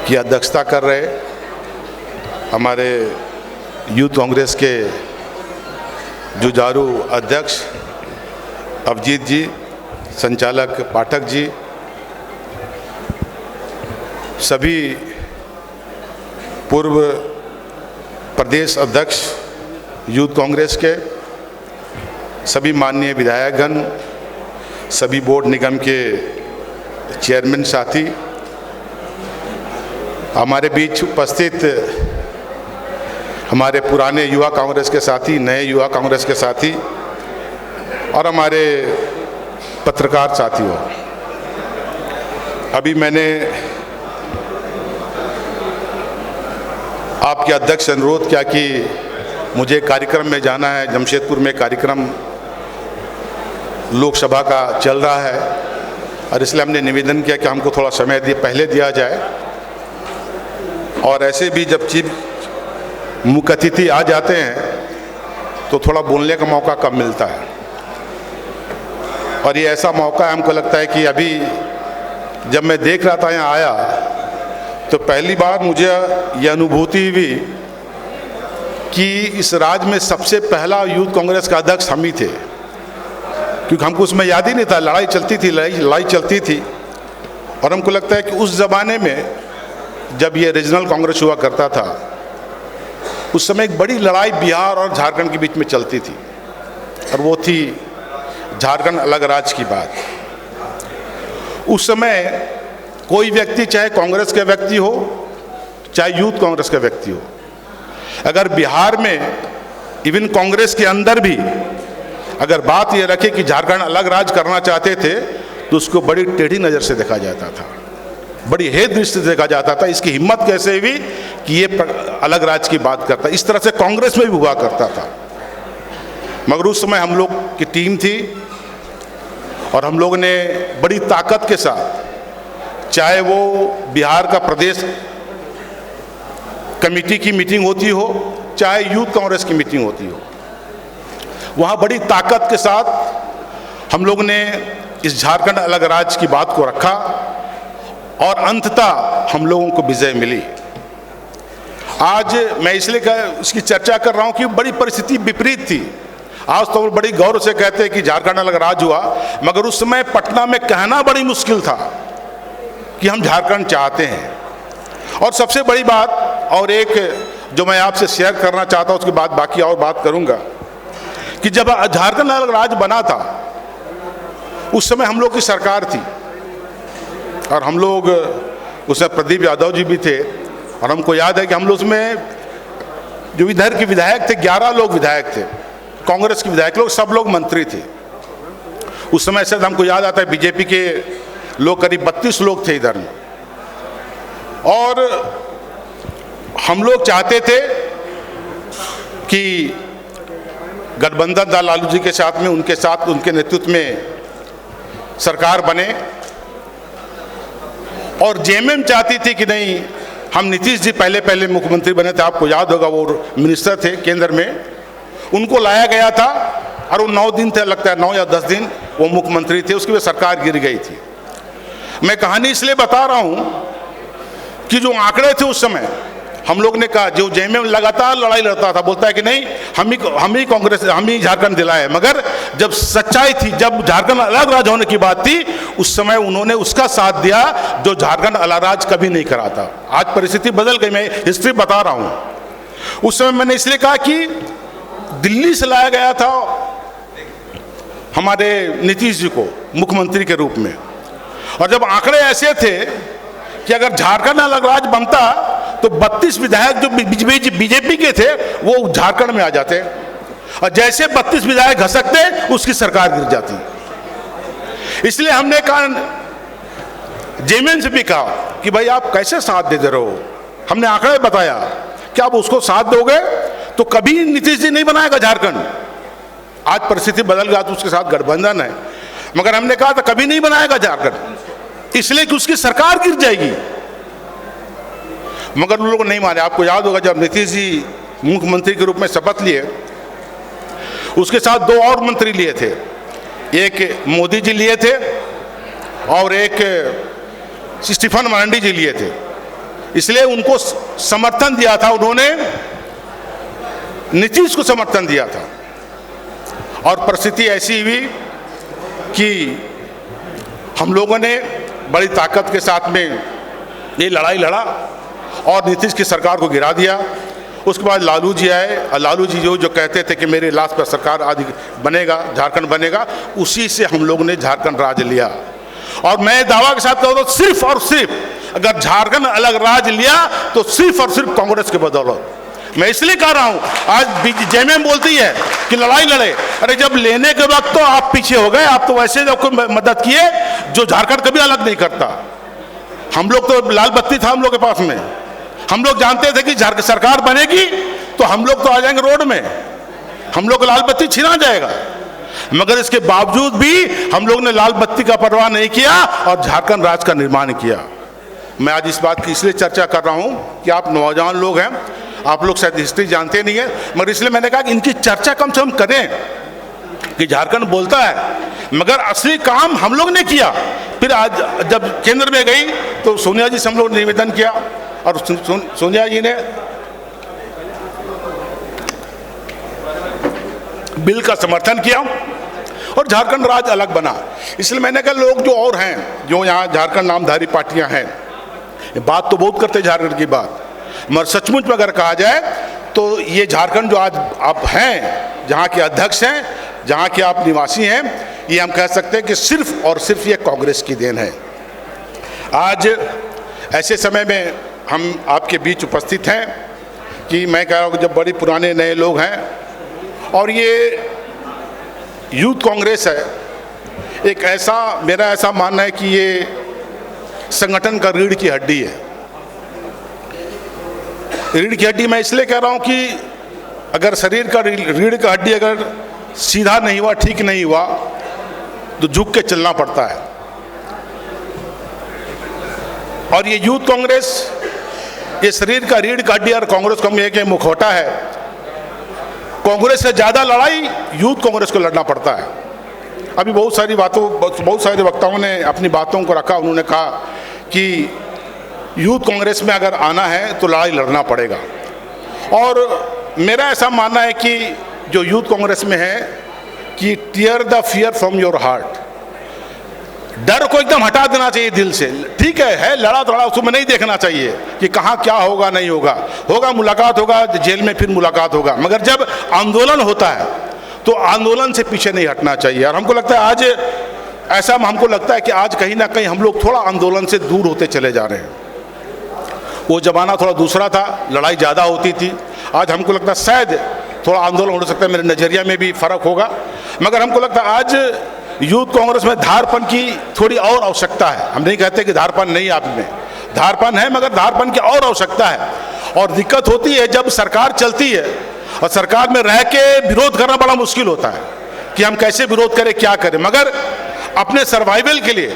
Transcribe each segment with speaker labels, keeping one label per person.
Speaker 1: की अध्यक्षता कर रहे हमारे यूथ कांग्रेस के जुझारू अध्यक्ष अभिजीत जी, संचालक पाठक जी, सभी पूर्व प्रदेश अध्यक्ष यूथ कांग्रेस के, सभी माननीय विधायकगण, सभी बोर्ड निगम के चेयरमैन साथी, हमारे बीच उपस्थित हमारे पुराने युवा कांग्रेस के साथी, नए युवा कांग्रेस के साथी और हमारे पत्रकार साथियों, अभी मैंने आपके अध्यक्ष से अनुरोध किया कि मुझे कार्यक्रम में जाना है। जमशेदपुर में कार्यक्रम लोकसभा का चल रहा है और इसलिए हमने निवेदन किया कि हमको थोड़ा समय पहले दिया जाए। और ऐसे भी जब चीफ मुख्य अतिथि आ जाते हैं तो थोड़ा बोलने का मौका कम मिलता है और ये ऐसा मौका है, हमको लगता है कि अभी जब मैं देख रहा था यहाँ आया तो पहली बार मुझे यह अनुभूति हुई कि इस राज्य में सबसे पहला यूथ कांग्रेस का अध्यक्ष हम ही थे, क्योंकि हमको उसमें याद ही नहीं था। लड़ाई चलती थी, लड़ाई चलती थी और हमको लगता है कि उस ज़माने में जब ये रीजनल कांग्रेस हुआ करता था उस समय एक बड़ी लड़ाई बिहार और झारखंड के बीच में चलती थी और वो थी झारखंड अलग राज्य की बात। उस समय कोई व्यक्ति, चाहे कांग्रेस का व्यक्ति हो चाहे यूथ कांग्रेस का व्यक्ति हो, अगर बिहार में इवन कांग्रेस के अंदर भी अगर बात ये रखे कि झारखंड अलग राज्य करना चाहते थे तो उसको बड़ी टेढ़ी नज़र से देखा जाता था, बड़ी हेय दृष्टि से देखा जाता था। इसकी हिम्मत कैसे हुई कि ये अलग राज्य की बात करता, इस तरह से कांग्रेस में भी हुआ करता था। मगर उस समय हम लोग की टीम थी और हम लोग ने बड़ी ताकत के साथ, चाहे वो बिहार का प्रदेश कमेटी की मीटिंग होती हो चाहे यूथ कांग्रेस की मीटिंग होती हो, वहाँ बड़ी ताकत के साथ हम लोग ने इस झारखंड अलग राज्य की बात को रखा और अंततः हम लोगों को विजय मिली। आज मैं इसलिए इसकी चर्चा कर रहा हूँ कि बड़ी परिस्थिति विपरीत थी। आज तो बड़ी गौरव से कहते हैं कि झारखंड अलग राज्य हुआ, मगर उस समय पटना में कहना बड़ी मुश्किल था कि हम झारखंड चाहते हैं। और सबसे बड़ी बात और एक जो मैं आपसे शेयर करना चाहता हूँ, उसके बाद बाकी और बात करूँगा, कि जब झारखंड अलग राज्य बना था उस समय हम लोग की सरकार थी और हम लोग उसमें प्रदीप यादव जी भी थे और हमको याद है कि हम लोग उसमें जो इधर के विधायक थे 11 लोग विधायक थे, कांग्रेस के विधायक लोग सब लोग मंत्री थे। उस समय शायद हमको याद आता है बीजेपी के लोग करीब 32 लोग थे इधर में। और हम लोग चाहते थे कि गठबंधन दल लालू जी के साथ में उनके नेतृत्व में सरकार बने और जेएमएम चाहती थी कि नहीं, हम नीतीश जी पहले मुख्यमंत्री बने थे, आपको याद होगा, वो मिनिस्टर थे केंद्र में, उनको लाया गया था और वो 9 दिन थे, लगता है 9 या 10 दिन वो मुख्यमंत्री थे, उसकी वजह सरकार गिर गई थी। मैं कहानी इसलिए बता रहा हूँ कि जो आंकड़े थे उस समय, हम लोग ने कहा, जो जेएमएम लगातार लड़ाई लड़ता था, बोलता है कि नहीं हम ही कांग्रेस, हम ही झारखंड दिलाए, मगर जब सच्चाई थी, जब झारखंड अलग राज्य होने की बात थी, उस समय उन्होंने उसका साथ दिया जो झारखंड अलग राज्य कभी नहीं करा था। आज परिस्थिति बदल गई, मैं हिस्ट्री बता रहा हूँ। उस समय मैंने इसलिए कहा कि दिल्ली से लाया गया था हमारे नीतीश जी को मुख्यमंत्री के रूप में, और जब आंकड़े ऐसे थे कि अगर झारखंड अलग राज्य बनता तो 32 विधायक जो बीजेपी के थे वो झारखंड में आ जाते और जैसे 32 विधायक घसकते उसकी सरकार गिर जाती। इसलिए हमने कहा, जेएमएम से भी कहा कि भाई आप कैसे साथ दे रहे हो, हमने आंकड़े बताया कि आप उसको साथ दोगे तो कभी नीतीश जी नहीं बनाएगा झारखंड। आज परिस्थिति बदल गया तो उसके साथ गठबंधन है, मगर हमने कहा था कभी नहीं बनाएगा झारखंड, इसलिए कि उसकी सरकार गिर जाएगी। मगर उन लोग नहीं माने। आपको याद होगा जब नीतीश जी मुख्यमंत्री के रूप में शपथ लिए, उसके साथ 2 और मंत्री लिए थे, एक मोदी जी लिए थे और एक स्टीफन मरांडी जी लिए थे। इसलिए उनको समर्थन दिया था, उन्होंने नीतीश को समर्थन दिया था। और परिस्थिति ऐसी हुई कि हम लोगों ने बड़ी ताकत के साथ में ये लड़ाई लड़ा और नीतीश की सरकार को गिरा दिया। उसके बाद लालू जी आए और लालू जी जो कहते थे कि मेरे लाश पर सरकार आदि बनेगा, झारखंड बनेगा, उसी से हम लोग ने झारखंड राज लिया। और मैं दावा के साथ कहता हूं, सिर्फ और सिर्फ अगर झारखंड अलग राज लिया तो सिर्फ और सिर्फ कांग्रेस की बदौलत। मैं इसलिए कह रहा हूं, आज जेएमएम बोलती है कि लड़ाई लड़े, अरे जब लेने के वक्त तो आप पीछे हो गए, आप तो वैसे जब कोई मदद किए जो झारखंड कभी अलग नहीं करता। हम लोग तो लाल बत्ती था हम लोग के पास में, हम लोग जानते थे कि झारखंड सरकार बनेगी तो हम लोग तो आ जाएंगे रोड में, हम लोग लाल बत्ती छिना जाएगा। मगर इसके बावजूद भी हम लोग ने लाल बत्ती का परवाह नहीं किया और झारखंड राज्य का निर्माण किया। मैं आज इस बात की इसलिए चर्चा कर रहा हूं कि आप नौजवान लोग हैं, आप लोग शायद हिस्ट्री जानते नहीं है, मगर इसलिए मैंने कहा कि इनकी चर्चा कम से कम करें कि झारखंड बोलता है मगर असली काम हम लोग ने किया। फिर आज जब केंद्र में गई तो सोनिया जी से हम लोग ने निवेदन किया और सोनिया जी ने बिल का समर्थन किया और झारखंड राज्य अलग बना। इसलिए मैंने कहा लोग जो और हैं, जो यहाँ झारखंड नामधारी पार्टियां हैं, बात तो बहुत करते झारखंड की बात, मगर सचमुच में अगर कहा जाए तो ये झारखंड जो आज आप हैं, जहाँ के अध्यक्ष हैं, जहाँ के आप निवासी हैं, ये हम कह सकते हैं कि सिर्फ और सिर्फ ये कांग्रेस की देन है। आज ऐसे समय में हम आपके बीच उपस्थित हैं कि मैं कह रहा हूँ कि जब बड़े पुराने नए लोग हैं और ये यूथ कांग्रेस है, एक ऐसा, मेरा ऐसा मानना है कि ये संगठन का रीढ़ की हड्डी है। रीढ़ की हड्डी मैं इसलिए कह रहा हूं कि अगर शरीर का रीढ़ का हड्डी अगर सीधा नहीं हुआ, ठीक नहीं हुआ, तो झुक के चलना पड़ता है। और ये यूथ कांग्रेस, ये शरीर का रीढ़ का हड्डी और कांग्रेस को हम एक मुखौटा है। कांग्रेस से ज्यादा लड़ाई यूथ कांग्रेस को लड़ना पड़ता है। अभी बहुत सारे वक्ताओं ने अपनी बातों को रखा, उन्होंने कहा कि यूथ कांग्रेस में अगर आना है तो लड़ाई लड़ना पड़ेगा। और मेरा ऐसा मानना है कि जो यूथ कांग्रेस में है कि tier the fear from your heart, डर को एकदम हटा देना चाहिए दिल से। ठीक है लड़ा थोड़ा, उसमें नहीं देखना चाहिए कि कहाँ क्या होगा नहीं होगा, होगा मुलाकात होगा जेल में, फिर मुलाकात होगा, मगर जब आंदोलन होता है तो आंदोलन से पीछे नहीं हटना चाहिए। और हमको लगता है आज ऐसा, हमको लगता है कि आज कहीं ना कहीं हम लोग थोड़ा आंदोलन से दूर होते चले जा रहे हैं। वो जमाना थोड़ा दूसरा था, लड़ाई ज़्यादा होती थी। आज हमको लगता है शायद थोड़ा आंदोलन हो सकता है, मेरे नज़रिया में भी फर्क होगा, मगर हमको लगता है आज यूथ कांग्रेस में धारपन की थोड़ी और आवश्यकता है। हम नहीं कहते कि धारपन नहीं, आप में धारपन है, मगर धारपन की और आवश्यकता है। और दिक्कत होती है जब सरकार चलती है और सरकार में रह के विरोध करना बड़ा मुश्किल होता है कि हम कैसे विरोध करें, क्या करें। मगर अपने सर्वाइवल के लिए,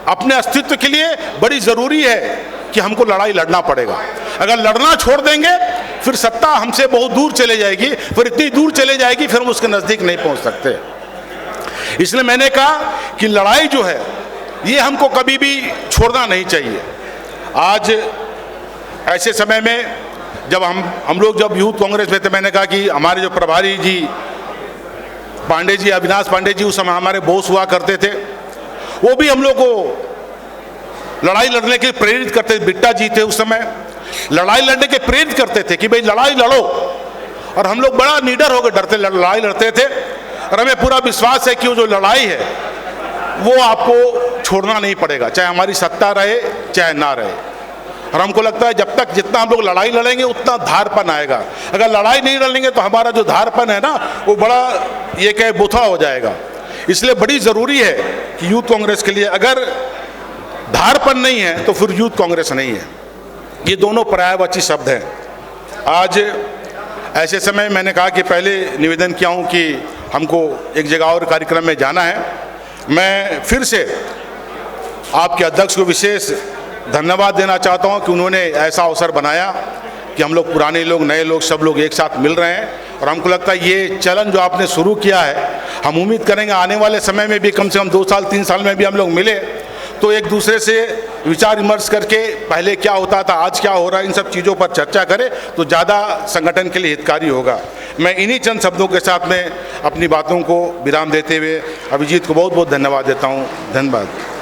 Speaker 1: अपने अस्तित्व के लिए बड़ी ज़रूरी है कि हमको लड़ाई लड़ना पड़ेगा। अगर लड़ना छोड़ देंगे फिर सत्ता हमसे बहुत दूर चले जाएगी, फिर इतनी दूर चले जाएगी फिर हम उसके नज़दीक नहीं पहुंच सकते। इसलिए मैंने कहा कि लड़ाई जो है ये हमको कभी भी छोड़ना नहीं चाहिए। आज ऐसे समय में जब हम लोग जब यूथ कांग्रेस में थे, मैंने कहा कि हमारे जो प्रभारी जी पांडे जी, अविनाश पांडे जी, उस समय हमारे बॉस हुआ करते थे, वो भी हम लोग को लड़ाई लड़ने के लिए प्रेरित करते थे। बिट्टा जी थे उस समय, लड़ाई लड़ने के प्रेरित करते थे कि भाई लड़ाई लड़ो, और हम लोग बड़ा निडर होकर डरते लड़ाई लड़ते थे। और हमें पूरा विश्वास है कि वो जो लड़ाई है वो आपको छोड़ना नहीं पड़ेगा, चाहे हमारी सत्ता रहे चाहे ना रहे। और हमको लगता है जब तक जितना हम लोग लड़ाई लड़ेंगे उतना धारपन आएगा। अगर लड़ाई नहीं लड़ेंगे तो हमारा जो धारपन है ना वो बड़ा ये कहे बुथा हो जाएगा। इसलिए बड़ी ज़रूरी है कि यूथ कांग्रेस के लिए अगर धारपन नहीं है तो फिर यूथ कांग्रेस नहीं है। ये दोनों पर्यायवाची शब्द हैं। आज ऐसे समय मैंने कहा कि पहले निवेदन किया हूँ कि हमको एक जगह और कार्यक्रम में जाना है। मैं फिर से आपके अध्यक्ष को विशेष धन्यवाद देना चाहता हूं कि उन्होंने ऐसा अवसर बनाया कि हम लोग पुराने लोग, नए लोग, सब लोग एक साथ मिल रहे हैं। और हमको लगता है ये चलन जो आपने शुरू किया है, हम उम्मीद करेंगे आने वाले समय में भी कम से कम 2 साल 3 साल में भी हम लोग मिले तो एक दूसरे से विचार विमर्श करके पहले क्या होता था, आज क्या हो रहा है, इन सब चीज़ों पर चर्चा करें तो ज़्यादा संगठन के लिए हितकारी होगा। मैं इन्हीं चंद शब्दों के साथ में अपनी बातों को विराम देते हुए अभिजीत को बहुत बहुत धन्यवाद देता हूँ। धन्यवाद।